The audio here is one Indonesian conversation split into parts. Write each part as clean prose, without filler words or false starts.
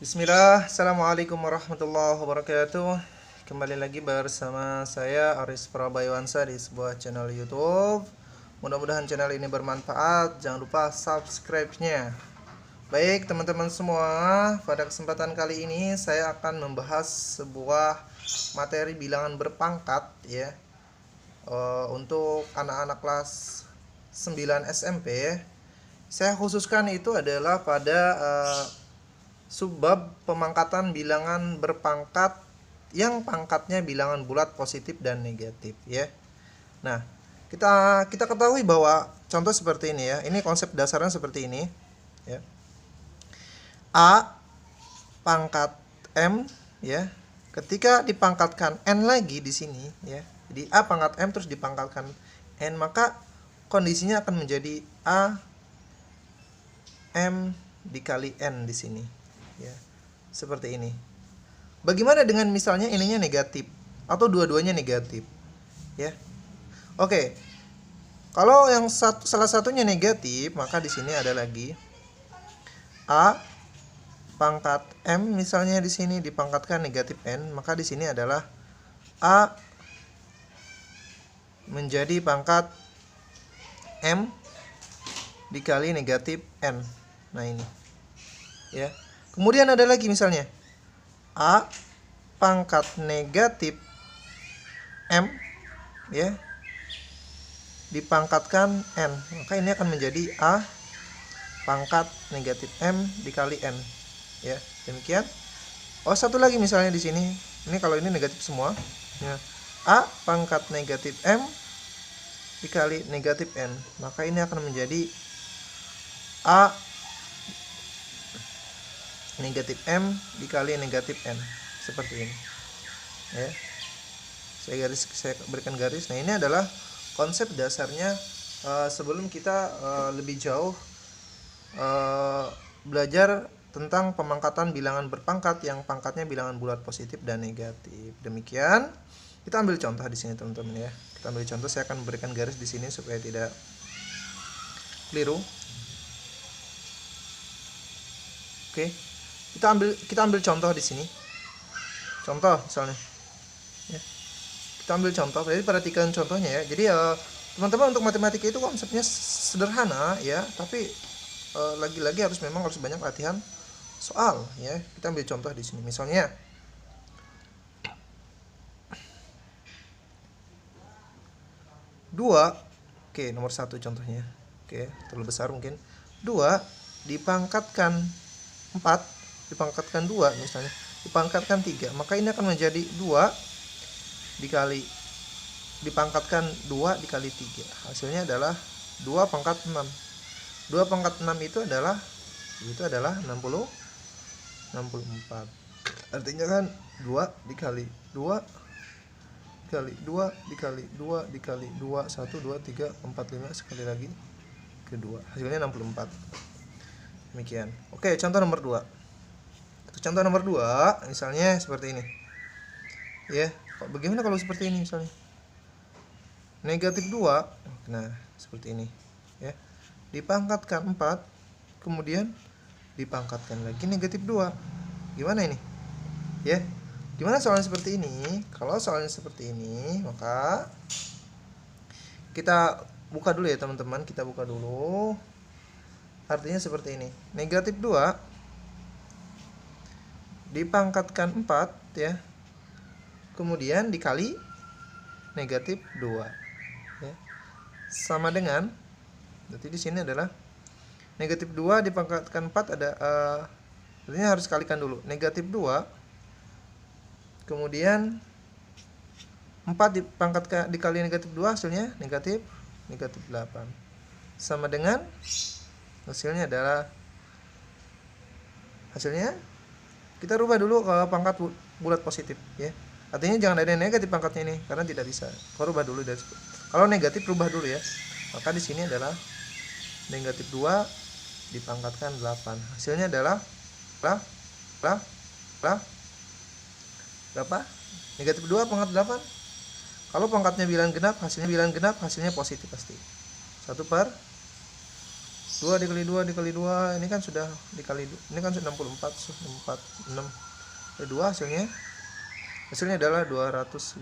Bismillah, Assalamualaikum warahmatullahi wabarakatuh. Kembali lagi bersama saya Aris Prabaywansa di sebuah channel YouTube. Mudah-mudahan channel ini bermanfaat. Jangan lupa subscribe-nya. Baik teman-teman semua, pada kesempatan kali ini saya akan membahas sebuah materi bilangan berpangkat ya, untuk anak-anak kelas 9 SMP. Saya khususkan itu adalah pada subbab pemangkatan bilangan berpangkat yang pangkatnya bilangan bulat positif dan negatif ya. Nah, kita ketahui bahwa contoh seperti ini ya. Ini konsep dasarnya seperti ini ya. A pangkat M ya. Ketika dipangkatkan N lagi di sini ya. Jadi A pangkat M terus dipangkatkan N, maka kondisinya akan menjadi A M dikali N di sini ya, seperti ini. Bagaimana dengan misalnya ininya negatif atau dua-duanya negatif ya? Oke, kalau yang salah satunya negatif, maka di sini ada lagi A pangkat M misalnya di sini dipangkatkan negatif N, maka di sini adalah A menjadi pangkat M dikali negatif N. Nah ini ya. Kemudian ada lagi misalnya A pangkat negatif M ya dipangkatkan N, maka ini akan menjadi A pangkat negatif M dikali N ya. Demikian. Oh, satu lagi misalnya di sini. Ini kalau ini negatif semua ya. A pangkat negatif M dikali negatif N, maka ini akan menjadi A negatif M dikali negatif N, seperti ini ya. Saya berikan garis. Nah, ini adalah konsep dasarnya sebelum kita lebih jauh belajar tentang pemangkatan bilangan berpangkat yang pangkatnya bilangan bulat positif dan negatif. Demikian. Kita ambil contoh di sini teman-teman ya. Kita ambil contoh, saya akan berikan garis di sini supaya tidak keliru. Oke. Kita ambil contoh di sini. Contoh misalnya. Ya. Kita ambil contoh. Jadi perhatikan contohnya ya. Jadi teman-teman, untuk matematika itu konsepnya sederhana ya, tapi lagi-lagi harus banyak latihan soal ya. Kita ambil contoh di sini. Misalnya 2. Oke, nomor 1 contohnya. Oke, terlalu besar mungkin. 2 dipangkatkan 4 dipangkatkan 2 misalnya, dipangkatkan 3, maka ini akan menjadi 2 dikali dipangkatkan 2 dikali 3. Hasilnya adalah 2 pangkat 6. 2 pangkat 6 itu adalah 64. Artinya kan 2 dikali 2 dikali 2 dikali 2 dikali 2 1 2 3 4 5 sekali lagi kedua. Hasilnya 64. Demikian. Oke, contoh nomor 2. Contoh nomor 2 misalnya seperti ini. Ya, bagaimana kalau seperti ini misalnya? Negatif 2. Nah, seperti ini ya. Dipangkatkan 4, kemudian dipangkatkan lagi negatif 2. Gimana ini? Ya. Gimana soalnya seperti ini? Kalau soalnya seperti ini, maka kita buka dulu ya teman-teman, kita buka dulu. Artinya seperti ini. Negatif 2 dipangkatkan 4 ya. Kemudian dikali negatif 2 ya. Sama dengan, berarti di sini adalah negatif 2 dipangkatkan 4 ada artinya harus kalikan dulu. Negatif 2 kemudian 4 dipangkatkan dikali negatif 2 hasilnya negatif 8. Sama dengan hasilnya kita rubah dulu ke pangkat bulat positif ya. Artinya jangan ada negatif pangkatnya ini karena tidak bisa. Kalau rubah dulu dari situ. Kalau negatif rubah dulu ya. Maka di sini adalah negatif 2 dipangkatkan 8. Hasilnya adalah berapa? Negatif 2 pangkat 8. Kalau pangkatnya bilangan genap, hasilnya positif pasti. 1/9. 2 dikali 2 dikali 2 ini kan sudah dikali, ini kan 64, 6 kali 2 hasilnya adalah 256.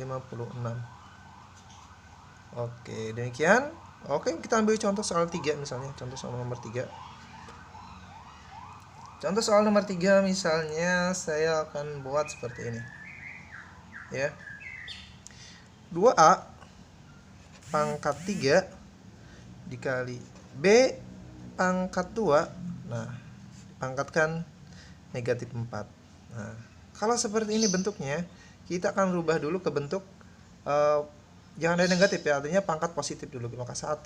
Oke, demikian. Oke, kita ambil contoh soal 3 misalnya, contoh soal nomor 3. Contoh soal nomor 3 misalnya saya akan buat seperti ini. Ya. 2A pangkat 3 dikali B pangkat 2. Nah, dipangkatkan negatif 4. Nah, kalau seperti ini bentuknya, kita akan rubah dulu ke bentuk jangan ada negatif ya, artinya pangkat positif dulu. Maka 1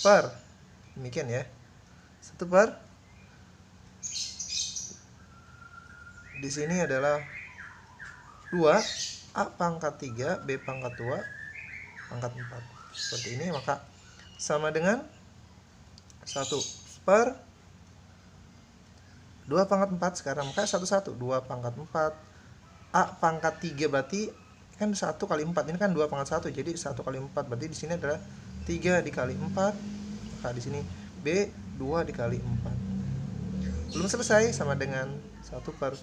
per, demikian ya, 1 per, di sini adalah 2 A pangkat 3 B pangkat 2 pangkat 4. Seperti ini, maka sama dengan 1 per 2 pangkat 4 sekarang, maka 1 2 pangkat 4 A pangkat 3 berarti kan 1 kali 4, ini kan 2 pangkat 1, jadi 1 kali 4 berarti di sini adalah 3 dikali 4, maka di sini B 2 dikali 4. Belum selesai, sama dengan 1 per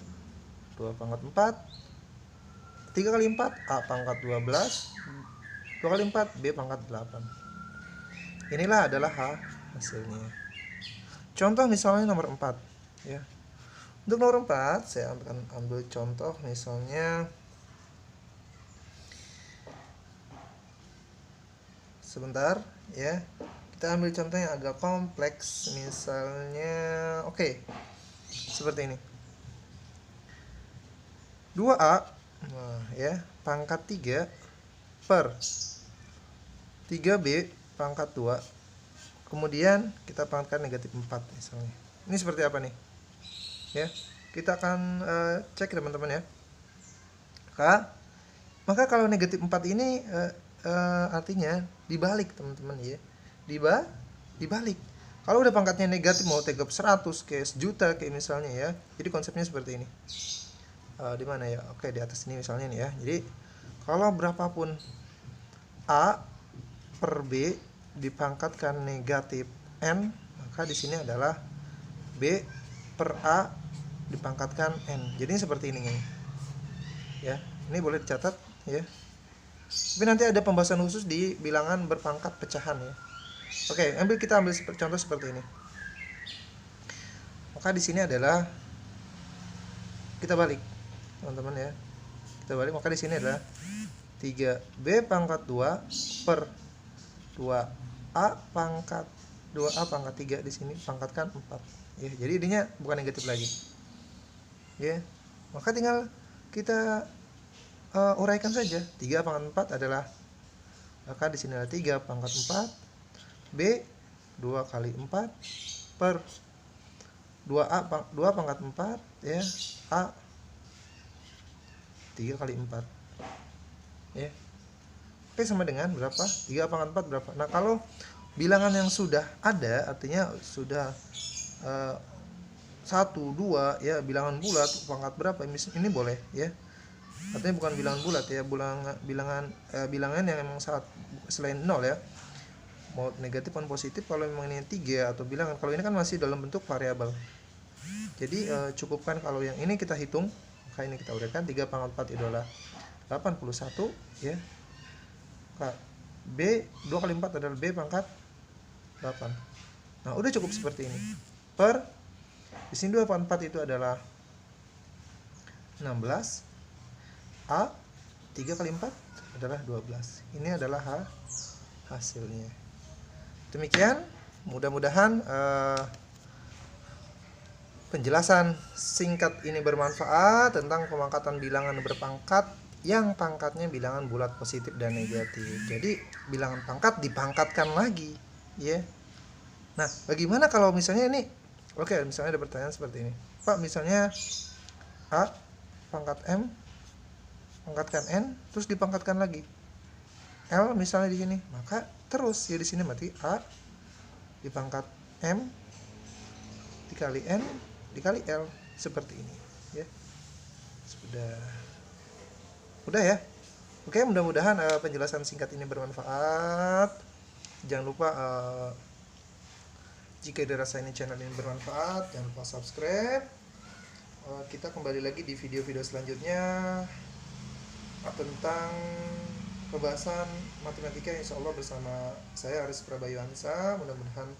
2 pangkat 4 3 kali 4 A pangkat 12 2 kali 4 B pangkat 8. Inilah adalah hasilnya. Contoh misalnya nomor 4 ya. Untuk nomor 4 saya akan ambil contoh misalnya, sebentar ya. Kita ambil contoh yang agak kompleks misalnya, oke. Seperti ini. 2A nah, ya, pangkat 3 per 3B pangkat 2. Kemudian kita pangkatkan negatif 4 misalnya. Ini seperti apa nih? Ya, kita akan cek teman-teman ya. Maka kalau negatif 4 ini artinya dibalik teman-teman ya. Dibalik. Kalau udah pangkatnya negatif mau tegap 100 kayak sejuta kayak misalnya ya. Jadi konsepnya seperti ini. Di mana ya? Oke, di atas ini misalnya nih ya. Jadi kalau berapapun A per B dipangkatkan negatif N, maka di sini adalah B per A dipangkatkan N. Jadi seperti ini ya. Ini boleh dicatat ya. Tapi nanti ada pembahasan khusus di bilangan berpangkat pecahan ya. Oke, kita ambil contoh seperti ini. Maka di sini adalah kita balik teman-teman ya. Kita balik, maka di sini adalah 3B pangkat 2 per 2A pangkat 2A pangkat 3, di sini pangkatkan 4 ya. Jadi ininya bukan negatif lagi ya. Maka tinggal kita uraikan saja. 3 pangkat 4 adalah, maka di sini ada 3 pangkat 4 B 2 kali 4 per 2A 2 pangkat 4 ya, A 3 kali 4 ya. Oke, sama dengan berapa? 3 pangkat 4 berapa? Nah, kalau bilangan yang sudah ada, artinya sudah 1, 2 ya, bilangan bulat pangkat berapa ini boleh ya. Artinya bukan bilangan bulat ya, bilangan yang memang selain 0 ya. Mau negatif maupun positif, kalau memang ini 3 atau bilangan, kalau ini kan masih dalam bentuk variabel. Jadi cukupkan kalau yang ini kita hitung, maka ini kita uraikan 3 pangkat 4 itu adalah 81 ya. B 2 kali 4 adalah B pangkat 8. Nah, udah cukup seperti ini. Per di sini 2 pangkat 4 itu adalah 16. A 3 kali 4 adalah 12. Ini adalah hasilnya. Demikian, mudah-mudahan penjelasan singkat ini bermanfaat tentang pemangkatan bilangan berpangkat yang pangkatnya bilangan bulat positif dan negatif. Jadi bilangan pangkat dipangkatkan lagi ya. Nah, bagaimana kalau misalnya ini, oke, misalnya ada pertanyaan seperti ini, Pak, misalnya A pangkat M pangkatkan N terus dipangkatkan lagi L misalnya di sini, maka terus ya di sini berarti A dipangkat M dikali N dikali L seperti ini ya. Udah ya. Oke, mudah-mudahan penjelasan singkat ini bermanfaat. Jangan lupa Jika dirasa ini channel ini bermanfaat, jangan lupa subscribe. Kita kembali lagi di video-video selanjutnya tentang pembahasan matematika, insya Allah bersama saya Aris Prabayu Ansa. Mudah-mudahan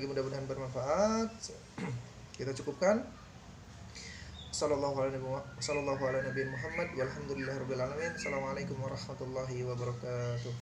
mudah-mudahan bermanfaat. Kita cukupkan. Sallallahu alaihi Muhammad walhamdulillahirabbil alamin. Assalamualaikum warahmatullahi wabarakatuh.